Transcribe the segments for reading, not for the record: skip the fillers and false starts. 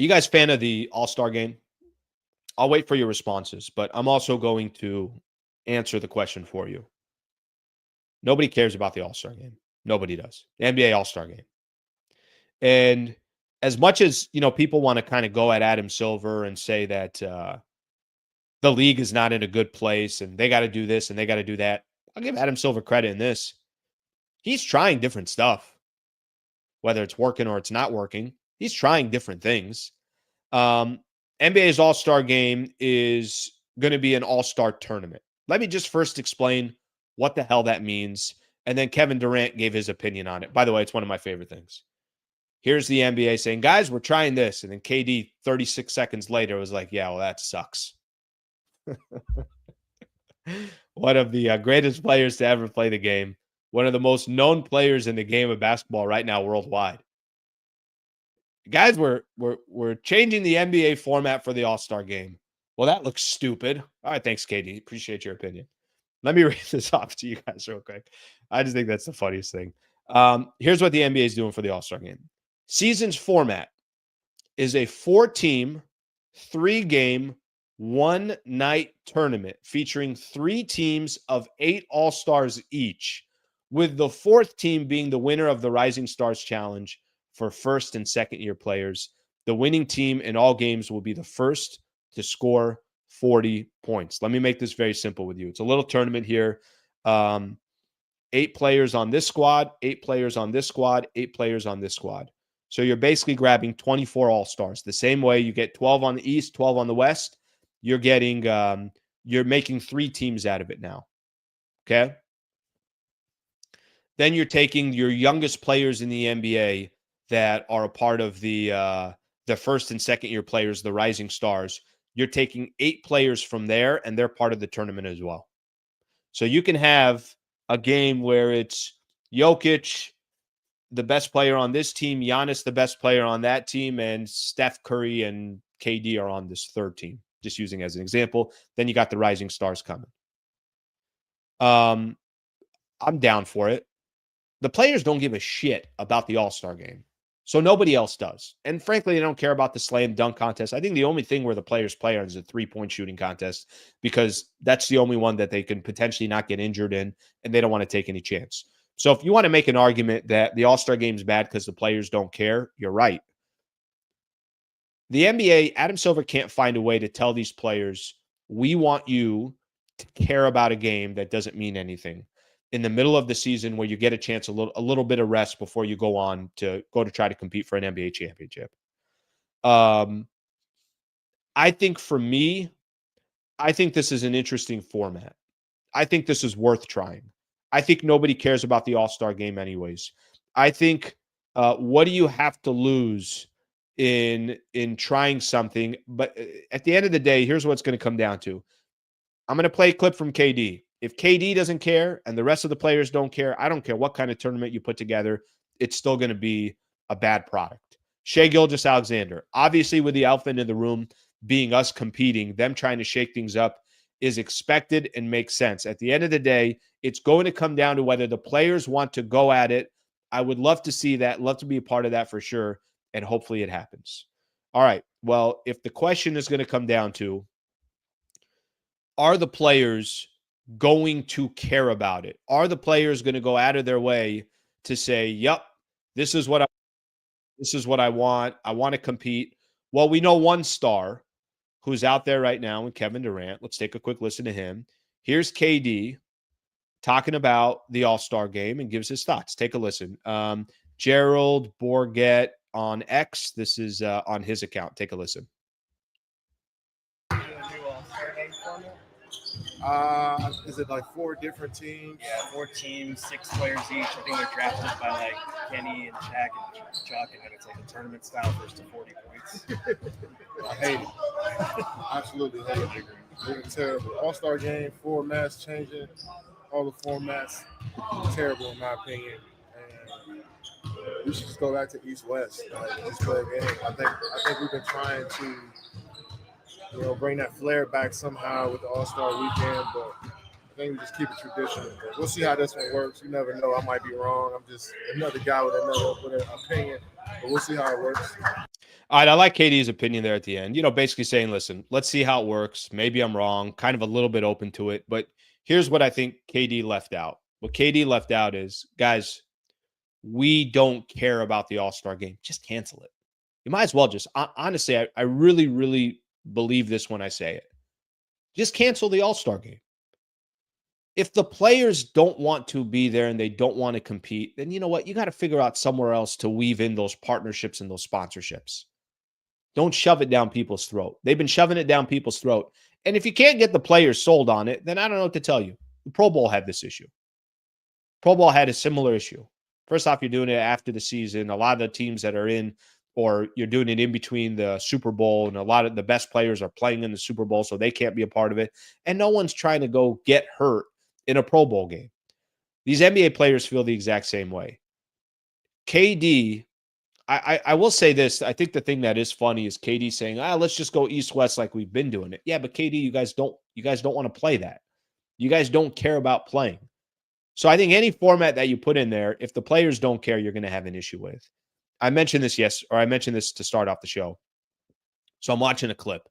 you guys fan of the All-Star game? I'll wait for your responses, but I'm also going to answer the question for you. Nobody cares about the All-Star game. Nobody does. The NBA All-Star game. And as much as, people want to kind of go at Adam Silver and say that the league is not in a good place and they got to do this and they got to do that, I'll give Adam Silver credit in this. He's trying different stuff, whether it's working or it's not working. He's trying different things. NBA's All-Star game is going to be an all-star tournament. Let me just first explain what the hell that means. And then Kevin Durant gave his opinion on it. By the way, it's one of my favorite things. Here's the NBA saying, guys, we're trying this. And then KD 36 seconds later was like, yeah, well, that sucks. One of the greatest players to ever play the game. One of the most known players in the game of basketball right now worldwide. Guys, we're changing the NBA format for the All-Star game. Well, that looks stupid. All right, thanks, KD. Appreciate your opinion. Let me read this off to you guys real quick. I just think that's the funniest thing. Here's what the NBA is doing for the All-Star game. Season's format is a 4-team, 3-game, 1-night tournament featuring 3 teams of 8 All-Stars each, with the 4th team being the winner of the Rising Stars Challenge for first and second-year players. The winning team in all games will be the first to score 40 points. Let me make this very simple with you. It's a little tournament here. 8 players on this squad, 8 players on this squad, 8 players on this squad. So you're basically grabbing 24 All-Stars. The same way you get 12 on the East, 12 on the West, you're getting, you're making 3 teams out of it now. Okay? Then you're taking your youngest players in the NBA that are a part of the first and second year players, the Rising Stars. You're taking 8 players from there, and they're part of the tournament as well. So you can have a game where it's Jokic, the best player on this team, Giannis, the best player on that team, and Steph Curry and KD are on this third team, just using as an example. Then you got the Rising Stars coming. I'm down for it. The players don't give a shit about the All-Star game. So nobody else does. And frankly, they don't care about the slam dunk contest. I think the only thing where the players play is a 3-point shooting contest, because that's the only one that they can potentially not get injured in, and they don't want to take any chance. So if you want to make an argument that the All-Star game is bad because the players don't care, you're right. The NBA, Adam Silver can't find a way to tell these players, we want you to care about a game that doesn't mean anything in the middle of the season where you get a chance, a little bit of rest before you go to try to compete for an NBA championship. I think for me, I think this is an interesting format. I think this is worth trying. I think nobody cares about the All-Star game anyways. I think what do you have to lose in trying something? But at the end of the day, here's what it's going to come down to. I'm going to play a clip from KD. If KD doesn't care and the rest of the players don't care, I don't care what kind of tournament you put together. It's still going to be a bad product. Shai Gilgeous-Alexander, obviously with the elephant in the room being us competing, them trying to shake things up is expected and makes sense. At the end of the day, it's going to come down to whether the players want to go at it. I would love to see that, love to be a part of that for sure, and hopefully it happens. All right, well, if the question is going to come down to, are the players going to care about it? Are the players going to go out of their way to say, yep, this is what I want. I want to compete. Well, we know one star who's out there right now in Kevin Durant. Let's take a quick listen to him. Here's KD talking about the All-Star game and gives his thoughts. Take a listen. Gerald Bourget on X. This is on his account. Take a listen. Is it like 4 different teams? Yeah, 4 teams, 6 players each. I think they're drafted by like Kenny and Shaq and Chuck, and then it's like a tournament style first to 40 points. I hate it. Absolutely hate it. It's terrible. All-Star game, formats changing, all the formats terrible in my opinion. And we should just go back to East-West. Just play a game. I think we've been trying to bring that flair back somehow with the All-Star weekend, but I think we just keep it traditional. But we'll see how this one works. You never know. I might be wrong. I'm just another guy with an opinion, but we'll see how it works. All right, I like KD's opinion there at the end. Basically saying, listen, let's see how it works. Maybe I'm wrong, kind of a little bit open to it. But here's what I think KD left out. What KD left out is, guys, we don't care about the All-Star game. Just cancel it. You might as well just, honestly, I really, really believe this when I say it. Just cancel the All-Star game. If the players don't want to be there and they don't want to compete, then you know what? You got to figure out somewhere else to weave in those partnerships and those sponsorships. Don't shove it down people's throat. They've been shoving it down people's throat. And if you can't get the players sold on it, then I don't know what to tell you. The Pro Bowl had this issue. Pro Bowl had a similar issue. First off, you're doing it after the season. A lot of the teams that are in, or you're doing it in between the Super Bowl, and a lot of the best players are playing in the Super Bowl, so they can't be a part of it. And no one's trying to go get hurt in a Pro Bowl game. These NBA players feel the exact same way. KD, I will say this. I think the thing that is funny is KD saying, let's just go east-west like we've been doing it. Yeah, but KD, you guys don't want to play that. You guys don't care about playing. So I think any format that you put in there, if the players don't care, you're going to have an issue with. I mentioned this to start off the show. So I'm watching a clip.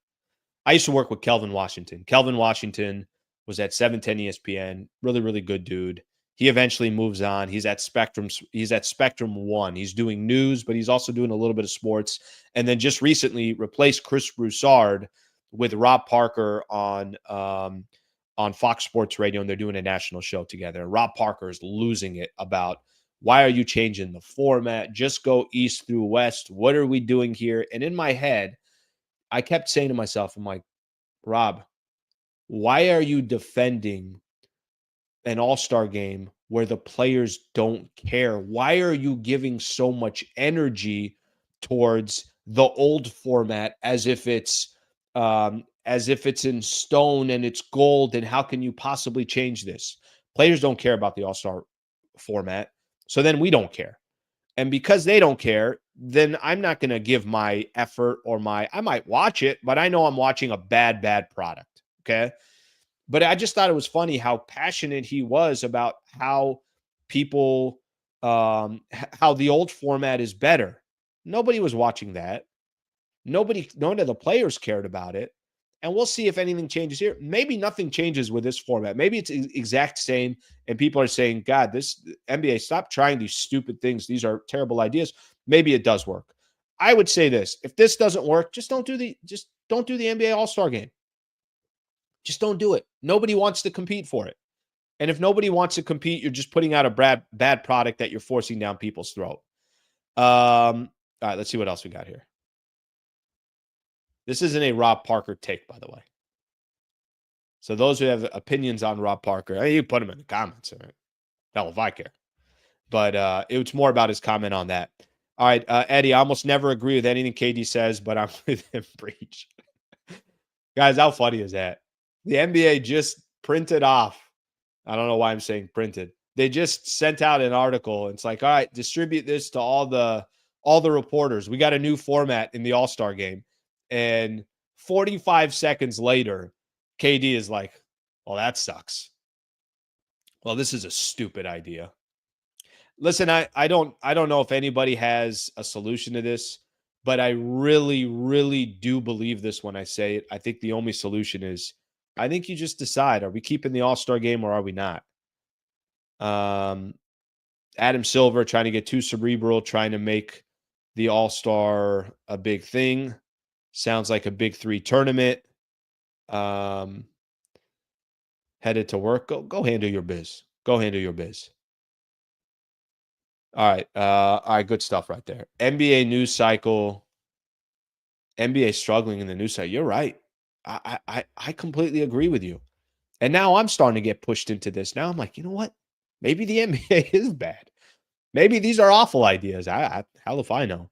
I used to work with Kelvin Washington. Kelvin Washington was at 710 ESPN. Really, really good dude. He eventually moves on. He's at Spectrum 1. He's doing news, but he's also doing a little bit of sports. And then just recently replaced Chris Broussard with Rob Parker on Fox Sports Radio, and they're doing a national show together. Rob Parker is losing it about, why are you changing the format? Just go east through west. What are we doing here? And in my head, I kept saying to myself, I'm like, Rob, why are you defending an all-star game where the players don't care? Why are you giving so much energy towards the old format as if it's in stone and it's gold, and how can you possibly change this? Players don't care about the all-star format, so then we don't care. And because they don't care, then I'm not going to give my effort I might watch it, but I know I'm watching a bad product, okay? But I just thought it was funny how passionate he was about how people, how the old format is better. Nobody was watching that. None of the players cared about it. And we'll see if anything changes here. Maybe nothing changes with this format. Maybe it's exact same. And people are saying, God, this NBA, stop trying these stupid things. These are terrible ideas. Maybe it does work. I would say this: if this doesn't work, just don't do the NBA All-Star game. Just don't do it. Nobody wants to compete for it. And if nobody wants to compete, you're just putting out a bad product that you're forcing down people's throat. All right, let's see what else we got here. This isn't a Rob Parker take, by the way. So those who have opinions on Rob Parker, you put them in the comments. Right? Hell if I care. But it's more about his comment on that. All right, Eddie, I almost never agree with anything KD says, but I'm with him. Preach. Guys, how funny is that? The NBA just printed off. I don't know why I'm saying printed. They just sent out an article. It's like, all right, distribute this to all the reporters. We got a new format in the All-Star game. And 45 seconds later, KD is like, well, that sucks. Well, this is a stupid idea. Listen, I don't know if anybody has a solution to this, but I really, really do believe this when I say it. I think the only solution is, I think you just decide, are we keeping the All-Star game or are we not? Adam Silver trying to get too cerebral, trying to make the All-Star a big thing. Sounds like a Big 3 tournament. Headed to work. Go handle your biz. Go handle your biz. All right, good stuff right there. NBA news cycle. NBA struggling in the news cycle. You're right. I completely agree with you. And now I'm starting to get pushed into this. Now I'm like, you know what? Maybe the NBA is bad. Maybe these are awful ideas. Hell if I know.